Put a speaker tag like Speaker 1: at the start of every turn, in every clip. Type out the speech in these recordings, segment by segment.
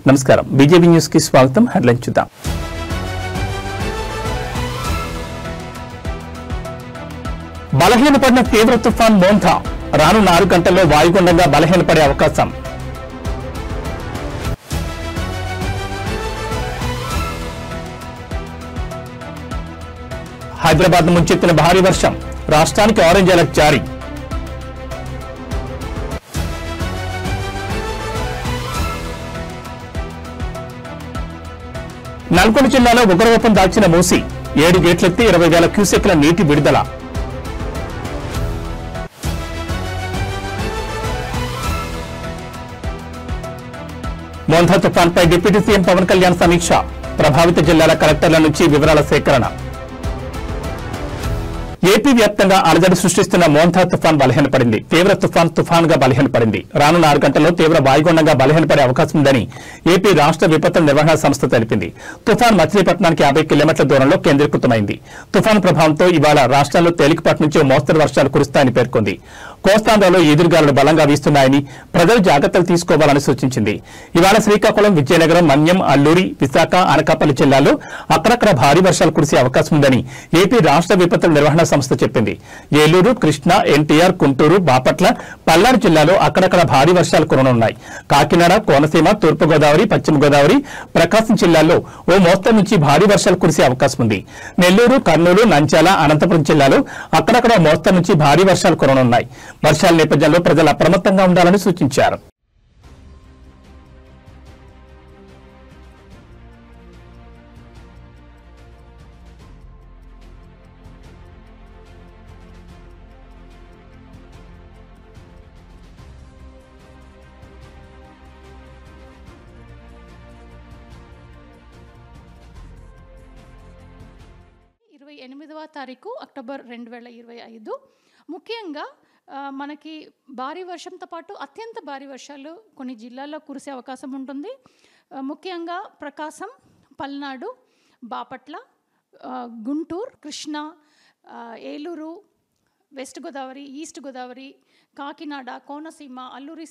Speaker 1: నమస్కారం BJP news కి స్వాగతం. హెడ్లైన్ చూద్దాం. బలహీనపడిన తీవ్ర తుఫాన్ మోంథా రానున్న 6 గంటల్లో వాయుగుండంగా బలహీనపడే అవకాశం. హైదరాబాద్ ముంచెత్తిన భారీ వర్షం, రాష్ట్రానికి ఆరెంజ్ అలర్ట్ జారీ. నల్గొండ జిల్లాలో ఉగ్రరూపం దాల్చిన మూసి 7 గేట్లెత్తి 20,000 క్యూసెక్ల నీటి విడుదల. మోంథా తుఫాన్పై డిప్యూటీ సీఎం పవన్ కళ్యాణ్ సమీక్ష, ప్రభావిత జిల్లాల కలెక్టర్ల నుంచి వివరాల సేకరణ. ఏపీ వ్యాప్తంగా అలజడి సృష్టిస్తున్న మోంథా తుఫాన్ బలహీనపడింది. తీవ్ర తుఫాన్ గా బలహీనపడింది. రానున్న 6 గంటల్లో తీవ్ర వాయుగుండంగా బలహీనపడే అవకాశం ఉందని ఏపీ రాష్ట్ర విపత్తుల నిర్వహణ సంస్థ తెలిపింది. తుఫాన్ మచిలీపట్నానికి 50 కిలోమీటర్ల దూరంలో కేంద్రీకృతమైంది. తుఫాన్ ప్రభావంతో ఇవాళ రాష్ట్రంలో తేలికపాటి నుంచి మోస్తరు వర్షాలు కురుస్తాయని పేర్కొంది. కోస్తాంధ్రలో ఈదురుగాలులు బలంగా వీస్తున్నాయని ప్రజలు జాగ్రత్తలు తీసుకోవాలని సూచించింది. ఇవాళ శ్రీకాకుళం, విజయనగరం, మన్యం, అల్లూరి, విశాఖ, అనకాపల్లి జిల్లాల్లో అక్కడక్కడ భారీ వర్షాలు కురిసే అవకాశం ఉందని ఏపీ రాష్ట్ర విపత్తుల నిర్వహణ సంస్థ చెప్పింది. ఏలూరు, కృష్ణా, ఎన్టీఆర్, గుంటూరు, బాపట్ల, పల్నాడు జిల్లాలో అక్కడక్కడ భారీ వర్షాలు కురనున్నాయి. కాకినాడ, కోనసీమ, తూర్పుగోదావరి, పశ్చిమ గోదావరి, ప్రకాశం జిల్లాల్లో ఓ మోస్తరు నుంచి భారీ వర్షాలు కురిసే అవకాశం ఉంది. నెల్లూరు, కర్నూలు, నంద్యాల, అనంతపురం జిల్లాలో అక్కడక్కడ మోస్తరు నుంచి భారీ వర్షాలు కురనున్నాయి. వర్షాల నేపథ్యంలో ప్రజలు అప్రమత్తంగా ఉండాలని సూచించారు.
Speaker 2: తారీఖు అక్టోబర్ 2025 ముఖ్యంగా మనకి భారీ వర్షంతో పాటు అత్యంత భారీ వర్షాలు కొన్ని జిల్లాల్లో కురిసే అవకాశం ఉంటుంది. ముఖ్యంగా ప్రకాశం, పల్నాడు, బాపట్ల, గుంటూరు, కృష్ణా, ఏలూరు, వెస్ట్ గోదావరి, ఈస్ట్ గోదావరి, కాకినాడ, కోనసీమ, అల్లూరి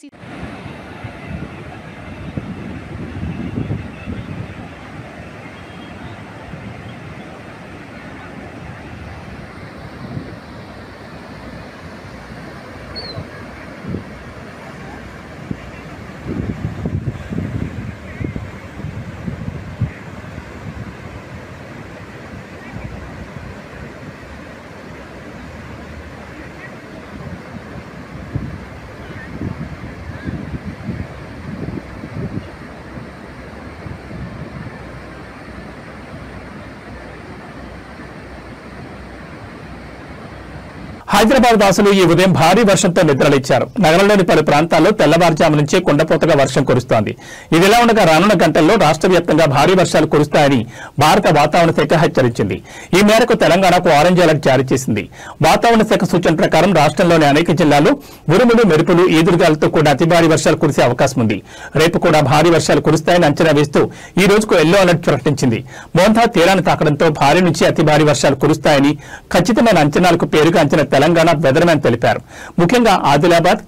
Speaker 1: హైదరాబాద్ వాసులు ఈ ఉదయం భారీ వర్షంతో నిద్రలేచారు. నగరంలోని పలు ప్రాంతాల్లో తెల్లవారుజాము నుంచే కుండపోతగా వర్షం కురుస్తోంది. ఇదిలా ఉండగా రానున్న గంటల్లో రాష్ట్ర వ్యాప్తంగా భారీ వర్షాలు కురుస్తాయని భారత వాతావరణ శాఖ హెచ్చరించింది. ఈ మేరకు తెలంగాణకు ఆరెంజ్ అలర్ట్ జారీ చేసింది. వాతావరణ శాఖ సూచన ప్రకారం రాష్ట్రంలోని అనేక జిల్లాల్లో ఉరుములు, మెరుపులు, ఈదురుగాలతో కూడా అతి భారీ వర్షాలు కురిసే అవకాశం ఉంది. రేపు కూడా భారీ వర్షాలు కురుస్తాయని అంచనా వేస్తూ ఈ రోజుకు ఎల్లో అలర్ట్ ప్రకటించింది. మోంథా తీరాన్ని తాకడంతో భారీ నుంచి అతి భారీ వర్షాలు కురుస్తాయని ఖచ్చితమైన అంచనాలకు పేరుగాంచిన తెలంగాణ వెదర్ మ్యాన్ తెలిపారు. ముఖ్యంగా ఆదిలాబాద్,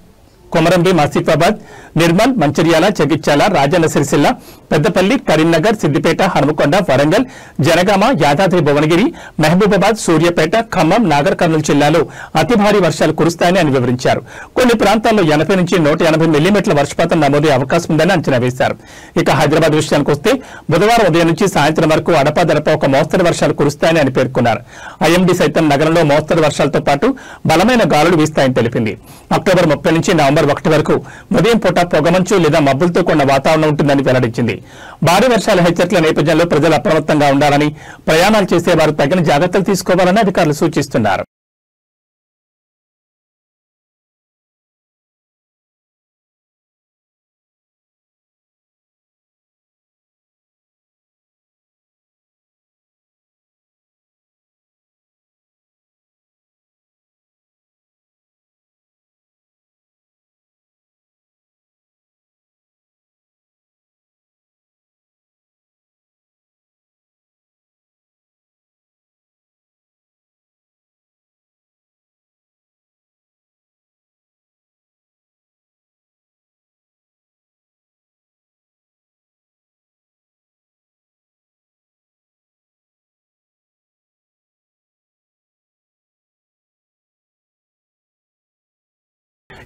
Speaker 1: కొమరంభీం, ఆసిఫాబాద్, నిర్మల్, మంచిర్యాల, జగిత్యాల, రాజన్న సిరిసిల్ల, పెద్దపల్లి, కరీంనగర్, సిద్దిపేట, హనుమకొండ, వరంగల్, జనగామ, యాదాద్రి భువనగిరి, మహబూబాబాద్, సూర్యాపేట, ఖమ్మం, నాగర్ కర్నూలు జిల్లాలో అతి భారీ వర్షాలు కురుస్తాయని ఆయన వివరించారు. కొన్ని ప్రాంతాల్లో 80 నుంచి 180 మిల్లీమీటర్ల వర్షపాతం నమోదయ్యే అవకాశం ఉందని అంచనా వేశారు. ఇక హైదరాబాద్ విషయానికి వస్తే బుధవారం ఉదయం నుంచి సాయంత్రం వరకు అడపాదడపా ఒక మోస్తరు వర్షాలు కురుస్తాయని ఆయన పేర్కొన్నారు. ఐఎండీ సైతం నగరంలో మోస్తరు వర్షాలతో పాటు బలమైన గాలులు వీస్తాయని తెలిపింది. అక్టోబర్ 30 నుంచి నవంబర్ 1 వరకు ఉదయం పూట పొగమంచు లేదా మబ్బులతో కూడిన వాతావరణం ఉంటుందని వెల్లడించింది. భారీ వర్షాల హెచ్చరికల నేపథ్యంలో ప్రజలు అప్రమత్తంగా ఉండాలని, ప్రయాణాలు చేసేవారు తగిన జాగ్రత్తలు తీసుకోవాలని అధికారులు సూచిస్తున్నారు.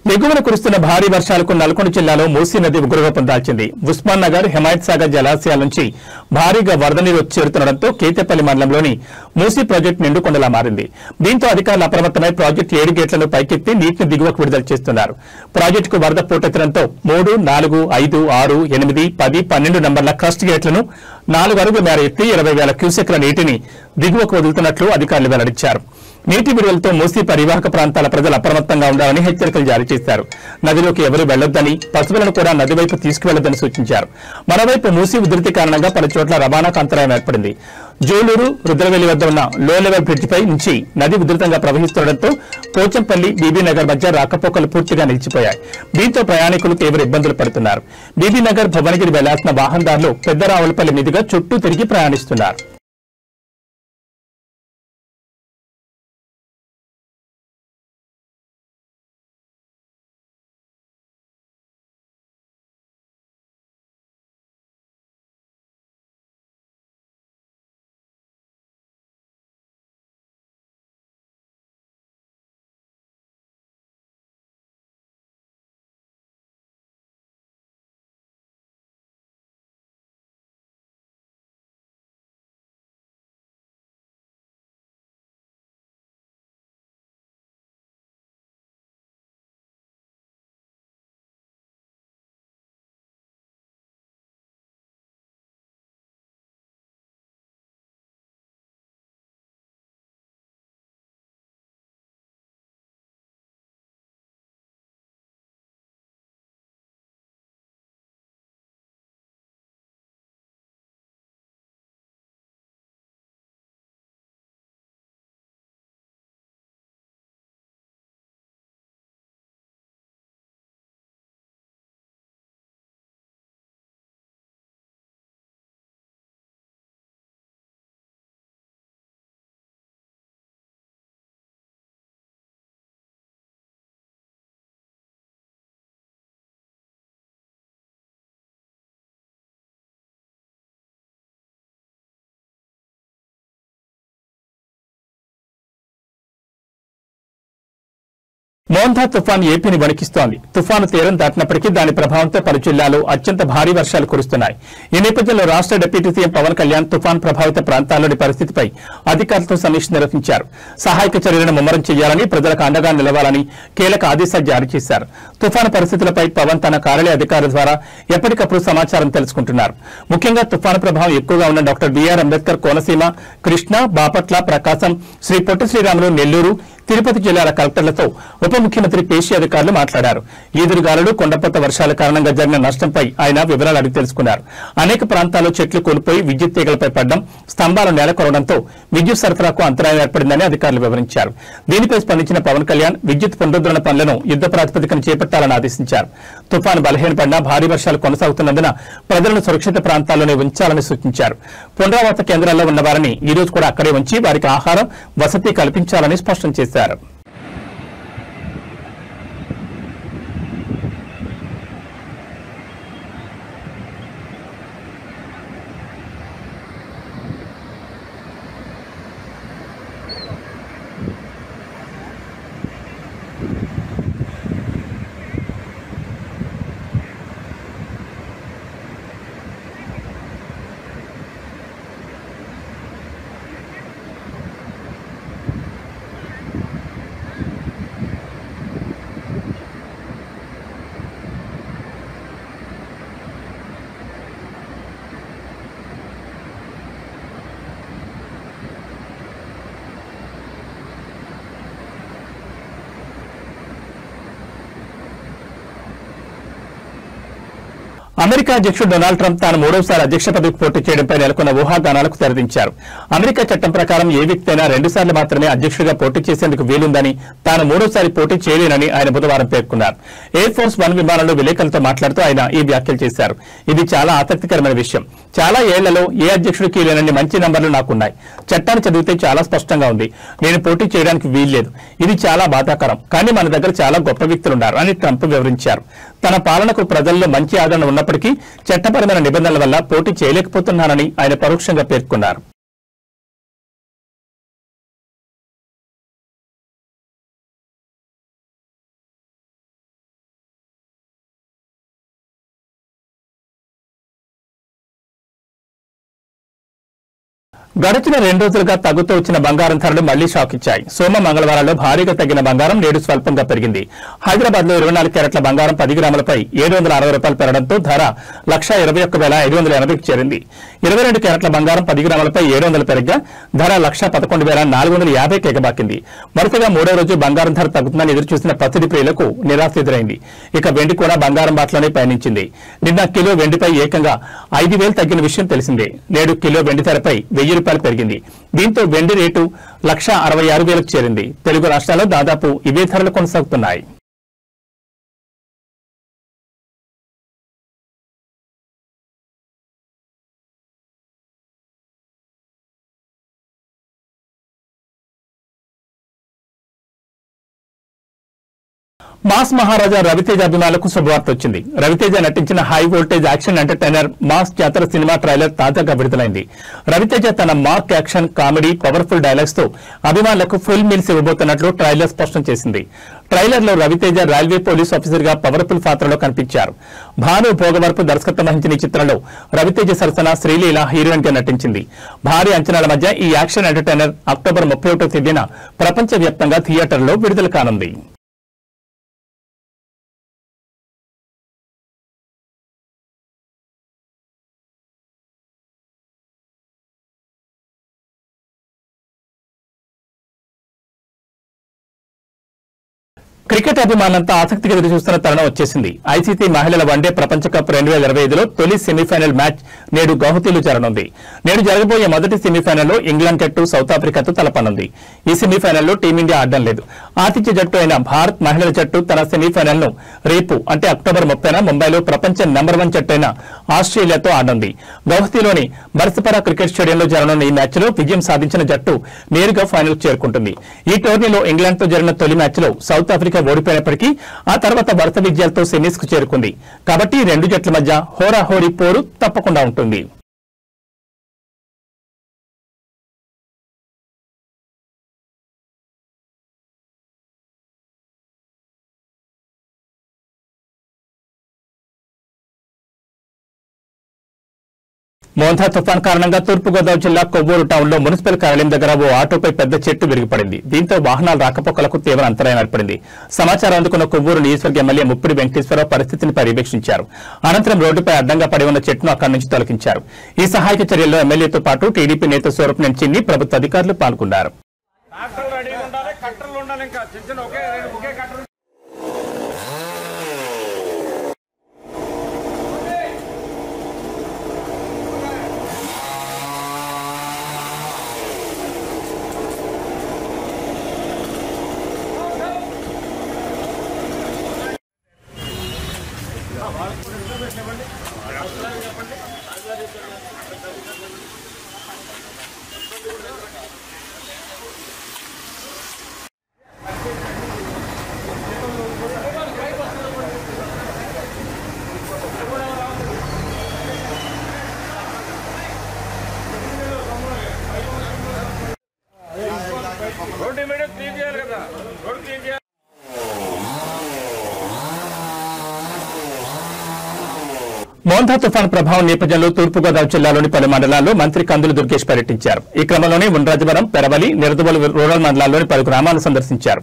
Speaker 1: ఎగువన కురుస్తున్న భారీ వర్షాలకు నల్గొండ జిల్లాలో మూసీ నది ఉగ్రరూపం దాల్చింది. ఉస్మాన్ నగర్, హిమాయత్ సాగర్ జలాశయాల నుంచి భారీగా వరద నీరు చేరుతుండటంతో కేతేపల్లి మండలంలోని మూసీ ప్రాజెక్టు నిండుకొండలా మారింది. దీంతో అధికారులు అప్రమత్తమై ప్రాజెక్టు 7 గేట్లను పైకెత్తి నీటిని దిగువకు విడుదల చేస్తున్నారు. ప్రాజెక్టుకు వరద పోటెత్తడంతో 3, 4, 5, 6, 8, 10, 12 నంబర్ల క్రస్ట్ గేట్లను 4 అడుగుల మేర ఎత్తి 20,000 క్యూసెక్ల నీటిని దిగువకు వదులుతున్నట్లు అధికారులు వెల్లడించారు. నీటి విడుదలతో మూసీ పరివాహక ప్రాంతాల ప్రజలు అప్రమత్తంగా ఉండాలని హెచ్చరికలు జారీ చేశారు. నదిలోకి ఎవరూ వెళ్లొద్దని, పశువులను కూడా నది వైపు తీసుకువెళ్లొద్దని సూచించారు. మరోవైపు మూసీ ఉధృతి కారణంగా పలు చోట్ల రవాణాకు అంతరాయం ఏర్పడింది. జోలూరు, రుద్రవెల్లి వద్ద ఉన్న లో లెవెల్ బ్రిడ్జిపై నుంచి నది ఉధృతంగా ప్రవహిస్తుండటంతో పోచంపల్లి, బీబీనగర్ మధ్య రాకపోకలు పూర్తిగా నిలిచిపోయాయి. దీంతో ప్రయాణికులు తీవ్ర ఇబ్బందులు పడుతున్నారు. బీబీనగర్, భువనగిరి వెళ్లాల్సిన వాహనదారులు పెద్దరావులపల్లి మీదుగా చుట్టూ తిరిగి ప్రయాణిస్తున్నారు. మోంథా తుఫాన్ ఏపీని వణికిస్తోంది. తుఫాను తీరం దాటినప్పటికీ దాని ప్రభావంతో పలు జిల్లాల్లో అత్యంత భారీ వర్షాలు కురుస్తున్నాయి. ఈ నేపథ్యంలో రాష్ట్ర డిప్యూటీ సీఎం పవన్ కళ్యాణ్ తుఫాన్ ప్రభావిత ప్రాంతాల్లోని పరిస్థితిపై అధికారులతో సమీక్ష నిర్వహించారు. సహాయక చర్యలను ముమ్మరం చేయాలని, ప్రజలకు అండగా నిలవాలని కీలక ఆదేశాలు జారీ చేశారు. తుఫాను పరిస్థితులపై పవన్ తన కార్యాలయ అధికారుల ద్వారా ఎప్పటికప్పుడు సమాచారం తెలుసుకుంటున్నారు. ముఖ్యంగా తుఫాను ప్రభావం ఎక్కువగా ఉన్న డాక్టర్ బిఆర్ అంబేద్కర్ కోనసీమ, కృష్ణా, బాపట్ల, ప్రకాశం, శ్రీ పొట్టి శ్రీరాములు, నెల్లూరు, తిరుపతి జిల్లాల కలెక్టర్లతో ఉప ముఖ్యమంత్రి పేషి అధికారులు మాట్లాడారు. ఈదురుగాలులు, కొండపోత వర్షాల కారణంగా జరిగిన నష్టంపై ఆయన వివరాలు అడిగి తెలుసుకున్నారు. అనేక ప్రాంతాల్లో చెట్లు కూలిపోయి విద్యుత్ తీగలపై పడడం, స్తంభాలు నేలకొరవడంతో విద్యుత్ సరఫరాకు అంతరాయం ఏర్పడిందని అధికారులు వివరించారు. దీనిపై స్పందించిన పవన్ కళ్యాణ్ విద్యుత్ పునరుద్ధరణ పనులను యుద్ధ ప్రాతిపదికన చేపట్టాలని ఆదేశించారు. తుఫాను బలహీనపడినా భారీ వర్షాలు కొనసాగుతున్నందున ప్రజలను సురక్షిత ప్రాంతాల్లోనే ఉంచాలని సూచించారు. పునరావాస కేంద్రాల్లో ఉన్న వారిని ఈ రోజు కూడా అక్కడే ఉంచి వారికి ఆహారం, వసతి కల్పించాలని స్పష్టం చేశారు. అమెరికా అధ్యక్షుడు డొనాల్డ్ ట్రంప్ తాను మూడోసారి అధ్యక్ష పదవికి పోటీ చేయడంపై నెలకొన్న ఊహాగానాలకు తెరదించారు. అమెరికా చట్టం ప్రకారం ఏ వ్యక్తి అయినా 2 సార్లు మాత్రమే అధ్యక్షుడిగా పోటీ చేసేందుకు వీలుందని, తాను మూడోసారి పోటీ చేయలేనని ఆయన బుధవారం పేర్కొన్నారు. ఎయిర్ ఫోర్స్ 1 విమానంలో విలేకరులతో మాట్లాడుతూ ఆయన ఈ వ్యాఖ్యలు చేశారు. ఇది చాలా ఆసక్తికరమైన విషయం. చాలా ఏళ్లలో ఏ అధ్యక్షుడికి లేనన్ని మంచి నంబర్లు నాకున్నాయి. చట్టాన్ని చదివితే చాలా స్పష్టంగా ఉంది. నేను పోటీ చేయడానికి వీల్లేదు. ఇది చాలా బాధాకరం. కానీ మన దగ్గర చాలా గొప్ప వ్యక్తులున్నారు అని ట్రంప్ వివరించారు. తన పాలనకు ప్రజల్లో మంచి ఆదరణ ఉన్నప్పటికీ చట్టపరమైన నిబంధనల వల్ల పోటీ చేయలేకపోతున్నానని ఆయన పరోక్షంగా పేర్కొన్నారు. గడిచిన 2 రోజులుగా తగ్గుతూ వచ్చిన బంగారం ధరలు మళ్లీ షాక్ ఇచ్చాయి. సోమ మంగళవారాల్లో భారీగా తగ్గిన బంగారం నేడు స్వల్పంగా పెరిగింది. హైదరాబాద్ లో 24 క్యారెట్ల బంగారం 10 గ్రాములపై ₹760 పెరగడంతో ధర 1,21,580కు చేరింది. 22 క్యారెట్ల బంగారం 10 గ్రాములపై 700 పెరగ్గా ధర 1,11,450కి ఎగబాకింది. వరుసగా 3వ రోజు బంగారం ధర తగ్గుతుందని ఎదురుచూసిన పసిడి ప్రియులకు నిరాశ ఎదురైంది. ఇక వెండి కూడా బంగారం బాటలోనే పయనించింది. నిన్న కిలో వెండిపై ఏకంగా 5,000 తగ్గిన విషయం తెలిసిందే. నేడు కిలో వెండి ధరపై ₹1,000 పెరిగింది. దీంతో వెండి రేటు 1,66,000కు చేరింది. తెలుగు రాష్ట్రాల్లో దాదాపు ఇవే ధరలు కొనసాగుతున్నాయి. మాస్ మహారాజా రవితేజ అభిమానులకు శుభవార్త వచ్చింది. రవితేజ నటించిన high voltage action entertainer mass జాతర సినిమా ట్రైలర్ తాజాగా విడుదలైంది. రవితేజ తన mark action comedy powerful dialogues తో అభిమానులకు ఫుల్ మీల్స్ ఇవ్వబోతున్నట్లు ట్రైలర్ స్పష్టం చేసింది. ట్రైలర్ లో రవితేజ రైల్వే పోలీస్ ఆఫీసర్ గా పవర్ఫుల్ పాత్రలో కనిపించారు. భాను భోగవరపు దర్శకత్వం వహించిన ఈ చిత్రంలో రవితేజ సరసన శ్రీలీల హీరోయిన్ గా నటించింది. భారీ అంచనాల మధ్య ఈ యాక్షన్ ఎంటర్టైనర్ అక్టోబర్ 31వ తేదీన ప్రపంచవ్యాప్తంగా థియేటర్లో విడుదల కానుంది. క్రికెట్ అభిమానులంతా ఆసక్తిగా ఎదురుచూస్తున్న తరుణం వచ్చేసింది. ఐసీసీ మహిళల వన్డే ప్రపంచ కప్ 2025లో తొలి సెమీఫైనల్ మ్యాచ్ నేడు గౌహతిలో జరగనుంది. నేడు జరగబోయే మొదటి సెమీఫైనల్లో ఇంగ్లాండ్ జట్టు సౌత్ ఆఫ్రికాతో తలపనుంది. ఈ సెమీఫైనల్లో టీమిండియా ఆడడం లేదు. ఆతిథ్య జట్టు అయిన భారత్ మహిళల జట్టు తన సెమీఫైనల్ ను రేపు అంటే అక్టోబర్ 30న ముంబైలో ప్రపంచ నెంబర్ 1 జట్టు అయిన ఆస్ట్రేలియాతో ఆడనుంది. గౌహతిలోని బర్సపరా క్రికెట్ స్టేడియంలో జరగనున్న ఈ మ్యాచ్లో విజయం సాధించిన జట్టు నేరుగా ఫైనల్ చేరుకుంటుంది. ఈ టోర్నీలో ఇంగ్లాండ్తో జరిగిన తొలి మ్యాచ్లో సౌత్ ఆఫ్రికా ఓడిపోయినప్పటికీ ఆ తర్వాత వరుస విజయాలతో సెమీస్ కు చేరుకుంది. కాబట్టి 2 జట్ల మధ్య హోరాహోరీ పోరు తప్పకుండా ఉంటుంది. మోంథా తుఫాన్ కారణంగా తూర్పుగోదావరి జిల్లా కొవ్వూరు టౌన్ లో మున్సిపల్ కార్యాలయం దగ్గర ఓ ఆటోపై పెద్ద చెట్టు విరిగిపడింది. దీంతో వాహనాల రాకపోకలకు తీవ్ర అంతరాయం ఏర్పడింది. సమాచారం అందుకున్న కొవ్వూరు నియోజకవర్గ ఎమ్మెల్యే ముప్పిడి వెంకటేశ్వరరావు పరిస్థితిని పర్యవేక్షించారు. అనంతరం రోడ్డుపై అడ్డంగా పడి ఉన్న చెట్టును అక్కడి నుంచి తొలగించారు. ఈ సహాయక చర్యల్లో ఎమ్మెల్యేతో పాటు టీడీపీ నేత సూరప్నేని చిన్ని ప్రభుత్వ అధికారులు పాల్గొన్నారు. మోంథా తుఫాన్ ప్రభావం నేపథ్యంలో తూర్పుగోదావరి జిల్లాలోని పలు మండలాల్లో మంత్రి కందుల దుర్గేష్ పర్యటించారు. ఈ క్రమంలోనే ఉండ్రాజవరం, పెరవలి, నిరదవోలు రూరల్ మండలాల్లోని పలు గ్రామాలను సందర్శించారు.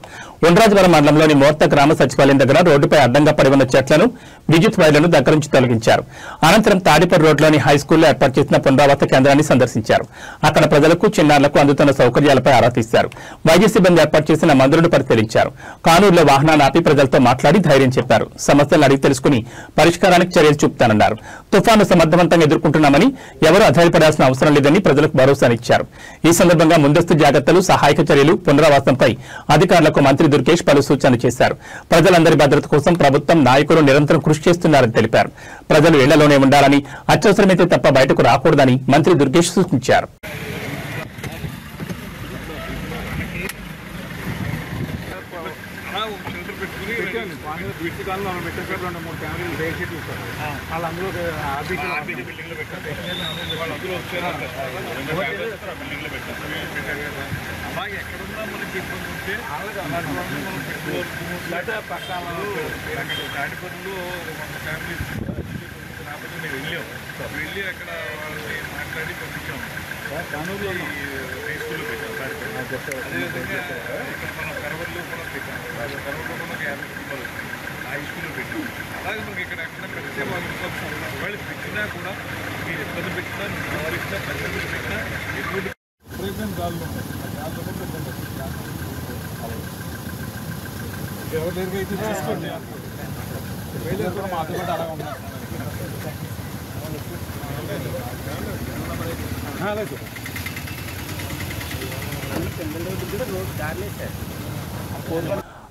Speaker 1: ఉండ్రాజవరం మండలంలోని మోర్త గ్రామ సచివాలయం దగ్గర రోడ్డుపై అడ్డంగా పడి ఉన్న చెట్లను, విద్యుత్ వైర్లను దగ్గర నుంచి తొలగించారు. అనంతరం తాడిపర్ రోడ్లోని హైస్కూల్లో ఏర్పాటు చేసిన పునరావాస కేంద్రాన్ని సందర్శించారు. అక్కడ ప్రజలకు, చిన్నారులకు అందుతున్న సౌకర్యాలపై ఆరా తీశారు. వైద్య సిబ్బంది ఏర్పాటు చేసిన మందులను పరిశీలించారు. కానూరులో వాహనాన్ని ఆపి ప్రజలతో మాట్లాడి ధైర్యం చెప్పారు. సమస్యలను అడిగి తెలుసుకుని పరిష్కారానికి చర్యలు చూపుతానన్నారు. తుఫాను సమర్థవంతంగా ఎదుర్కొంటున్నామని, ఎవరూ అధైర్యపడాల్సిన అవసరం లేదని ప్రజలకు భరోసానిచ్చారు. ఈ సందర్భంగా ముందస్తు జాగ్రత్తలు, సహాయక చర్యలు, పునరావాసంపై అధికారులకు మంత్రి దుర్గేష్ పలు సూచనలు చేశారు. ప్రజలందరి భద్రత కోసం ప్రభుత్వం, నాయకులు నిరంతరం కృషి చేస్తున్నారని తెలిపారు. ప్రజలు ఇళ్లలోనే ఉండాలని, అత్యవసరమైతే తప్ప బయటకు రాకూడదని మంత్రి దుర్గేష్ సూచించారు.
Speaker 3: పక్కన వెళ్ళి అక్కడ వాళ్ళని మాట్లాడి పంపించాము. హై స్కూల్లో పెట్టాం. అదేవిధంగా ఇక్కడ మనం కరవల్లో కూడా పెట్టాం. కరవల్లో మనకు 50 కుటుంబాలు హై స్కూల్లో పెట్టాం. అలాగే మనకి ఇక్కడ ఎక్కడ పెడితే వాళ్ళు వాళ్ళు పెట్టినా కూడా మీరు ఇబ్బంది పెట్టినా పెట్టినా పరిస్థితులు పెట్టినా ఎటువంటి ప్రయత్నం గాల్లో ఉన్నాయి. గాల్లో పెట్టండి. ఎవరి దగ్గర అయితే తీసుకోండి. కూడా మాతో కూడా అలా ఉన్నారు.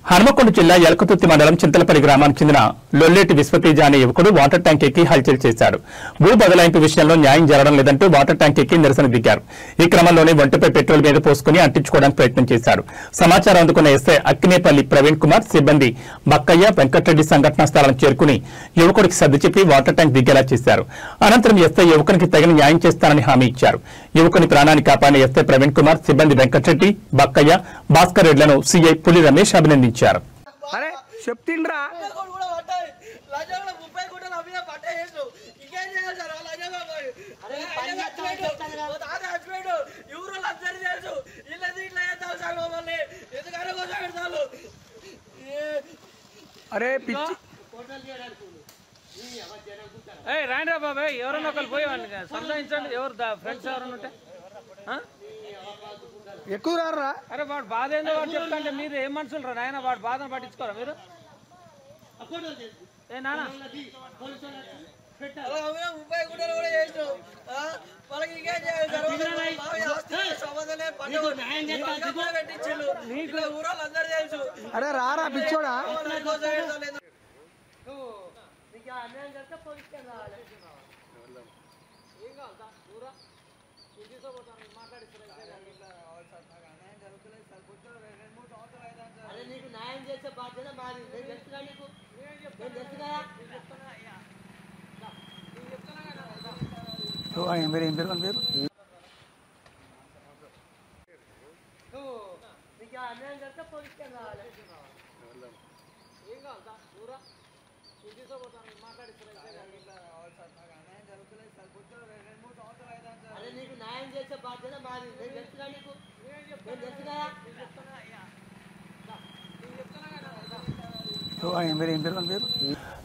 Speaker 1: హనుమకొండ జిల్లా ఎలకతుర్తి మండలం చింతలపల్లి గ్రామానికి చెందిన లొల్లేటి విశ్వతేజ అనే యువకుడు వాటర్ ట్యాంక్ ఎక్కి హల్చల్ చేశాడు. భూ బదలాయింపు విషయంలో న్యాయం జరగడం లేదంటూ వాటర్ ట్యాంక్ ఎక్కి నిరసన దిగారు. ఈ క్రమంలోనే ఒంటిపై పెట్రోల్ మీద పోసుకుని అంటించుకోవడానికి ప్రయత్నం చేశాడు. సమాచారం అందుకున్న ఎస్ఐ అక్కినేపల్లి ప్రవీణ్ కుమార్ సిబ్బంది బక్కయ్య వెంకటరెడ్డి సంఘటనా స్థలానికి చేరుకుని యువకుడికి సర్ది చెప్పి వాటర్ ట్యాంక్ దిగేలా చేశారు. అనంతరం ఎస్ఐ యువకునికి తగిన న్యాయం చేస్తానని హామీ ఇచ్చారు. యువకుని ప్రాణాన్ని కాపాడిన ఎస్ఐ ప్రవీణ్ కుమార్ సిబ్బంది వెంకటరెడ్డి బక్కయ్య భాస్కర్ రెడ్లను సిఐ పులి రమేష్ అభినందించారు.
Speaker 4: అరే చెప్తిండ్రా అరే పిచ్చి రాండి రా బాబాయ్ ఎవరన్నా ఒకరు పోయి వాళ్ళని సంధానించండి. ఎవరు ఫ్రెండ్స్ ఎవరన్నా ఉంటే ఎక్కువ రారా. అరే వాడు బాధ ఏందో వాడు చెప్తాంటే మీరు ఏం మనుషులు రా నాయన. వాడు బాధను పట్టించుకోరా మీరు. ఏ నాన్న అరే రారా పిచ్చోడా.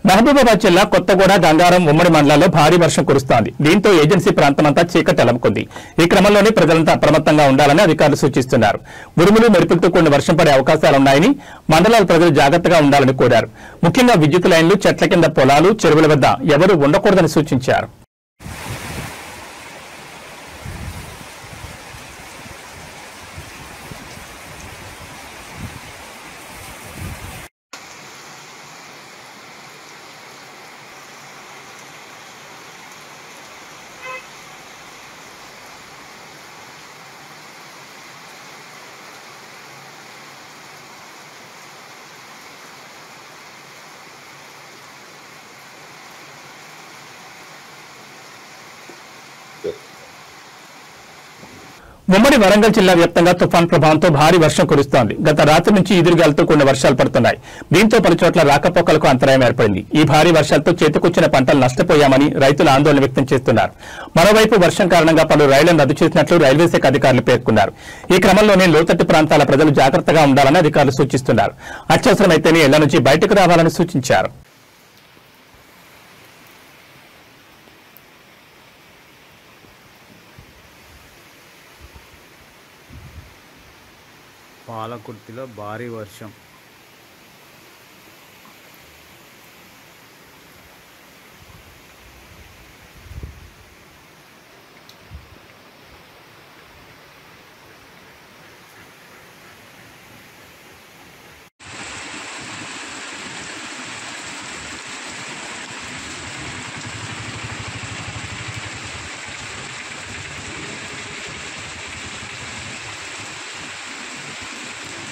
Speaker 1: మహబూబాబాద్ జిల్లా కొత్తగూడ గంగారం ఉమ్మడి మండలాల్లో భారీ వర్షం కురుస్తోంది. దీంతో ఏజెన్సీ ప్రాంతమంతా చీకటి అలముకుంది. ఈ క్రమంలోనే ప్రజలంతా అప్రమత్తంగా ఉండాలని అధికారులు సూచిస్తున్నారు. ఉరుములు మెరుపులతో కూడిన వర్షం పడే అవకాశాలున్నాయని మండలాల ప్రజలు జాగ్రత్తగా ఉండాలని కోరారు. ముఖ్యంగా విద్యుత్ లైన్లు, చెట్ల కింద పొలాలు, చెరువుల వద్ద ఎవరూ ఉండకూడదని సూచించారు. ఉమ్మడి వరంగల్ జిల్లా వ్యాప్తంగా తుఫాన్ ప్రభావంతో భారీ వర్షం కురుస్తోంది. గత రాత్రి నుంచి ఈదురుగాలతో కూడిన వర్షాలు పడుతున్నాయి. దీంతో పలుచోట్ల రాకపోకలకు అంతరాయం ఏర్పడింది. ఈ భారీ వర్షాలతో చేతికొచ్చిన పంటలు నష్టపోయామని రైతులు ఆందోళన వ్యక్తం చేస్తున్నారు. మరోవైపు వర్షం కారణంగా పలు రైళ్లను రద్దు చేసినట్లు రైల్వే శాఖ అధికారులు పేర్కొన్నారు. ఈ క్రమంలోనే లోతట్టు ప్రాంతాల ప్రజలు జాగ్రత్తగా ఉండాలని అధికారులు సూచిస్తున్నారు. అత్యవసరమైతేనే ఇళ్ల నుంచి బయటకు రావాలని సూచించారు.
Speaker 5: పాలకుర్తిలో భారీ వర్షం.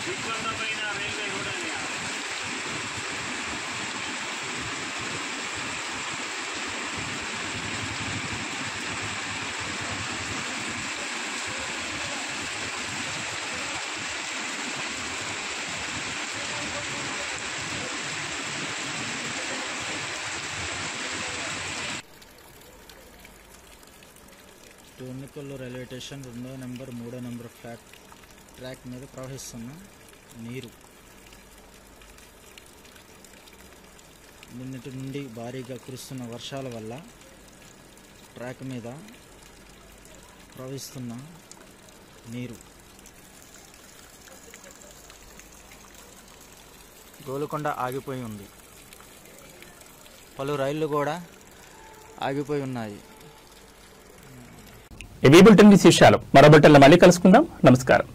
Speaker 5: దిగ్బంధమైన రైల్వే
Speaker 6: తూనికల్లు రైల్వే స్టేషన్ 2వ నెంబర్ 3వ నెంబర్ ట్రాక్ మీద ప్రవహిస్తున్న నీరు నిన్నటి నుండి భారీగా కురుస్తున్న వర్షాల వల్ల ట్రాక్ మీద ప్రవహిస్తున్న నీరు గోల్కొండ ఆగిపోయి ఉంది. పలు రైళ్లు కూడా ఆగిపోయి ఉన్నాయి.
Speaker 1: ఈ బులెటిన్ విశేషాలు మరో బులెటిన్లో మళ్ళీ కలుసుకుందాం. నమస్కారం.